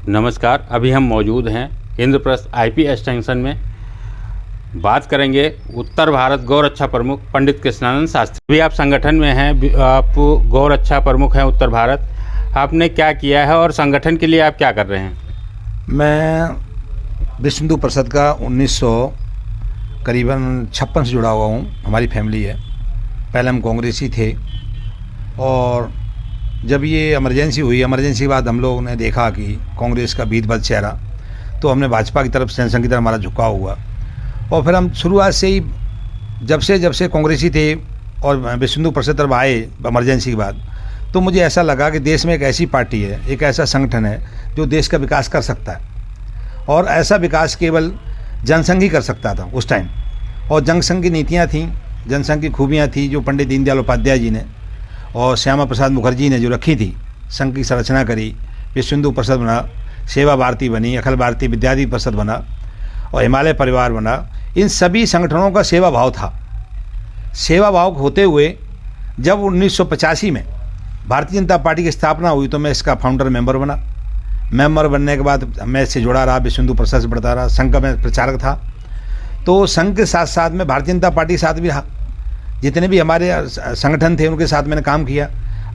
नमस्कार, अभी हम मौजूद हैं इंद्रप्रस्थ आईपी एक्सटेंशन में। बात करेंगे उत्तर भारत गौरक्षा प्रमुख पंडित कृष्णानंद शास्त्री। अभी आप संगठन में हैं, आप गौरक्षा प्रमुख हैं उत्तर भारत। आपने क्या किया है और संगठन के लिए आप क्या कर रहे हैं? मैं विश्व हिंदू परिषद का 1900 करीबन 56 से जुड़ा हुआ हूँ। हमारी फैमिली है। पहले हम कांग्रेसी थे और जब ये इमरजेंसी हुई, इमरजेंसी के बाद हम लोगों ने देखा कि कांग्रेस का बीतबद चेहरा, तो हमने भाजपा की तरफ जनसंघ की तरफ हमारा झुकाव हुआ। और फिर हम शुरुआत से ही जब से कांग्रेसी थे और विश्व हिंदू परिषद तरफ आए इमरजेंसी के बाद, तो मुझे ऐसा लगा कि देश में एक ऐसी पार्टी है, एक ऐसा संगठन है जो देश का विकास कर सकता है। और ऐसा विकास केवल जनसंघ ही कर सकता था उस टाइम। और जनसंघ की नीतियाँ थीं, जनसंघ की खूबियाँ थी जो पंडित दीनदयाल उपाध्याय जी ने और श्यामा प्रसाद मुखर्जी ने जो रखी थी। संघ की संरचना करी, विश्व हिंदू परिषद बना, सेवा भारती बनी, अखिल भारतीय विद्यार्थी परिषद बना और हिमालय परिवार बना। इन सभी संगठनों का सेवा भाव था। सेवा भाव होते हुए जब 1985 में भारतीय जनता पार्टी की स्थापना हुई तो मैं इसका फाउंडर मेंबर बना। मेंबर बनने के बाद मैं इससे जुड़ा रहा, विश्व हिंदू परिषद से बढ़ता रहा। संघ का मैं प्रचारक था, तो संघ के साथ साथ में भारतीय जनता पार्टी के साथ भी रहा। जितने भी हमारे संगठन थे उनके साथ मैंने काम किया।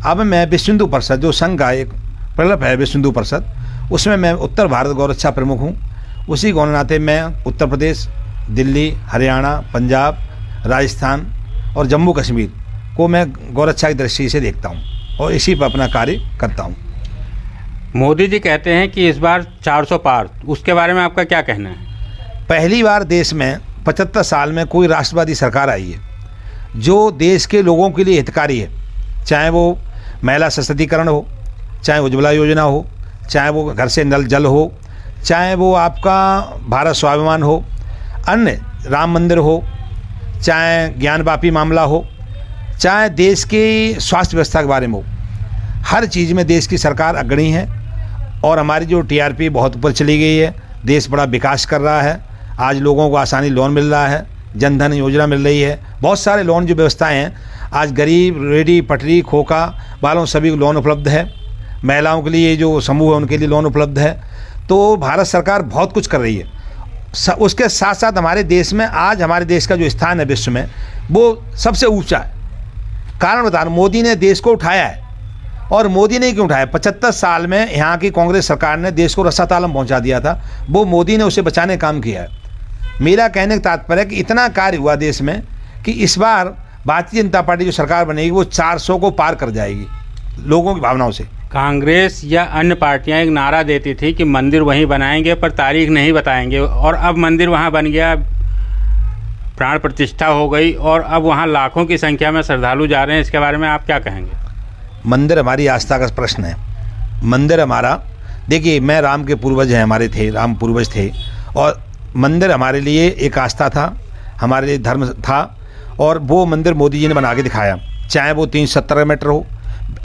अब मैं विश्व हिंदू परिषद, जो संघ का एक प्रकल्प है विश्व हिंदू परिषद, उसमें मैं उत्तर भारत गौरक्षा प्रमुख हूँ। उसी के नाते मैं उत्तर प्रदेश, दिल्ली, हरियाणा, पंजाब, राजस्थान और जम्मू कश्मीर को मैं गौरक्षा की दृष्टि से देखता हूँ और इसी पर अपना कार्य करता हूँ। मोदी जी कहते हैं कि इस बार 400 पार, उसके बारे में आपका क्या कहना है? पहली बार देश में 75 साल में कोई राष्ट्रवादी सरकार आई है जो देश के लोगों के लिए हितकारी है। चाहे वो महिला सशक्तिकरण हो, चाहे उज्ज्वला योजना हो, चाहे वो घर से नल जल हो, चाहे वो आपका भारत स्वाभिमान हो, अन्य राम मंदिर हो, चाहे ज्ञानवापी मामला हो, चाहे देश की स्वास्थ्य व्यवस्था के बारे में हो। हर चीज़ में देश की सरकार अग्रणी है और हमारी जो टीआरपी बहुत ऊपर चली गई है। देश बड़ा विकास कर रहा है। आज लोगों को आसानी लोन मिल रहा है, जनधन योजना मिल रही है, बहुत सारे लोन जो व्यवस्थाएं हैं। आज गरीब, रेडी, पटरी, खोखा वालों सभी को लोन उपलब्ध है। महिलाओं के लिए जो समूह है उनके लिए लोन उपलब्ध है। तो भारत सरकार बहुत कुछ कर रही है। उसके साथ साथ हमारे देश में आज हमारे देश का जो स्थान है विश्व में, वो सबसे ऊंचा है। कारण बता रहा हूं, मोदी ने देश को उठाया है। और मोदी ने क्यों उठाया? 75 साल में यहाँ की कांग्रेस सरकार ने देश को रस्सा तालम पहुँचा दिया था, वो मोदी ने उसे बचाने का काम किया है। मेरा कहने का तात्पर्य है कि इतना कार्य हुआ देश में कि इस बार भारतीय जनता पार्टी जो सरकार बनेगी वो 400 को पार कर जाएगी लोगों की भावनाओं से। कांग्रेस या अन्य पार्टियां एक नारा देती थी कि मंदिर वहीं बनाएंगे पर तारीख नहीं बताएंगे, और अब मंदिर वहां बन गया, प्राण प्रतिष्ठा हो गई और अब वहां लाखों की संख्या में श्रद्धालु जा रहे हैं। इसके बारे में आप क्या कहेंगे? मंदिर हमारी आस्था का प्रश्न है। मंदिर हमारा, देखिए, मैं राम के पूर्वज हैं, हमारे थे, राम पूर्वज थे, और मंदिर हमारे लिए एक आस्था था, हमारे लिए धर्म था। और वो मंदिर मोदी जी ने बना के दिखाया। चाहे वो 370 मीटर हो,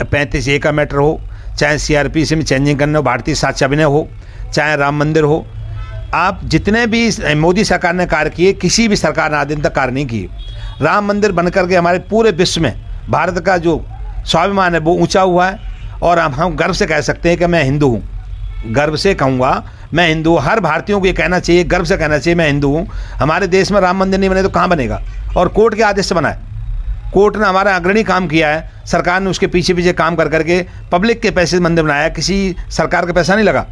35A का मीटर हो, चाहे CRPC में चेंजिंग करना हो, भारतीय साक्ष्य अभिनय हो, चाहे राम मंदिर हो। आप जितने भी मोदी सरकार ने कार्य किए, किसी भी सरकार ने आज दिन तक कार्य नहीं किए। राम मंदिर बन करके हमारे पूरे विश्व में भारत का जो स्वाभिमान है वो ऊंचा हुआ है। और हम गर्व से कह सकते हैं कि मैं हिंदू हूँ। गर्व से कहूँगा मैं हिंदू। हर भारतीयों को ये कहना चाहिए, गर्व से कहना चाहिए मैं हिंदू हूँ। हमारे देश में राम मंदिर नहीं बने तो कहाँ बनेगा? और कोर्ट के आदेश से बना है। कोर्ट ने हमारा अग्रणी काम किया है। सरकार ने उसके पीछे पीछे काम कर करके पब्लिक के पैसे से मंदिर बनाया। किसी सरकार का पैसा नहीं लगा।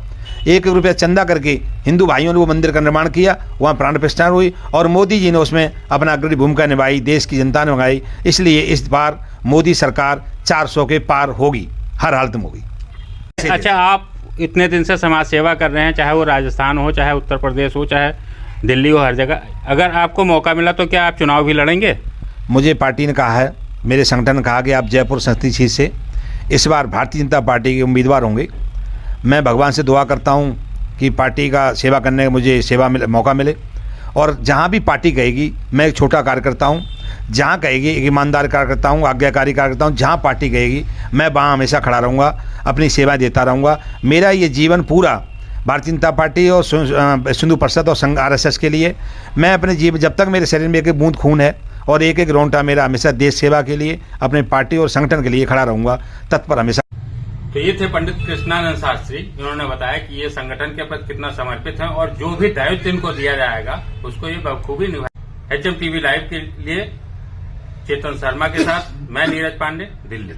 1 रुपया चंदा करके हिंदू भाइयों ने वो मंदिर का निर्माण किया, वहाँ प्राण प्रतिष्ठा हुई और मोदी जी ने उसमें अपना अग्रणी भूमिका निभाई, देश की जनता ने निभाई। इसलिए इस बार मोदी सरकार 400 के पार होगी, हर हालत में होगी। अच्छा, आप इतने दिन से समाज सेवा कर रहे हैं, चाहे वो राजस्थान हो, चाहे उत्तर प्रदेश हो, चाहे दिल्ली हो, हर जगह। अगर आपको मौका मिला तो क्या आप चुनाव भी लड़ेंगे? मुझे पार्टी ने कहा है, मेरे संगठन ने कहा कि आप जयपुर संसदीय सीट से इस बार भारतीय जनता पार्टी के उम्मीदवार होंगे। मैं भगवान से दुआ करता हूँ कि पार्टी का सेवा करने का मुझे मौका मिले। और जहाँ भी पार्टी कहेगी, मैं एक छोटा कार्यकर्ता हूँ, जहाँ कहेगी एक ईमानदार कार्यकर्ता हूँ, आज्ञाकारी कार्यकर्ता हूँ। जहाँ पार्टी कहेगी मैं वहाँ हमेशा खड़ा रहूँगा, अपनी सेवा देता रहूँगा। मेरा ये जीवन पूरा भारतीय जनता पार्टी और हिंदू परिषद और संघ RSS के लिए, मैं अपने जीवन, जब तक मेरे शरीर में एक बूंद खून है और एक एक रोंटा मेरा, हमेशा देश सेवा के लिए, अपने पार्टी और संगठन के लिए खड़ा रहूँगा, तत्पर हमेशा। तो ये थे पंडित कृष्णानंद शास्त्री। इन्होंने बताया कि ये संगठन के प्रति कितना समर्पित है और जो भी दायित्व इनको दिया जाएगा उसको ये बखूबी निभाए। HM TV लाइव के लिए चेतन शर्मा के साथ मैं नीरज पांडे, दिल्ली।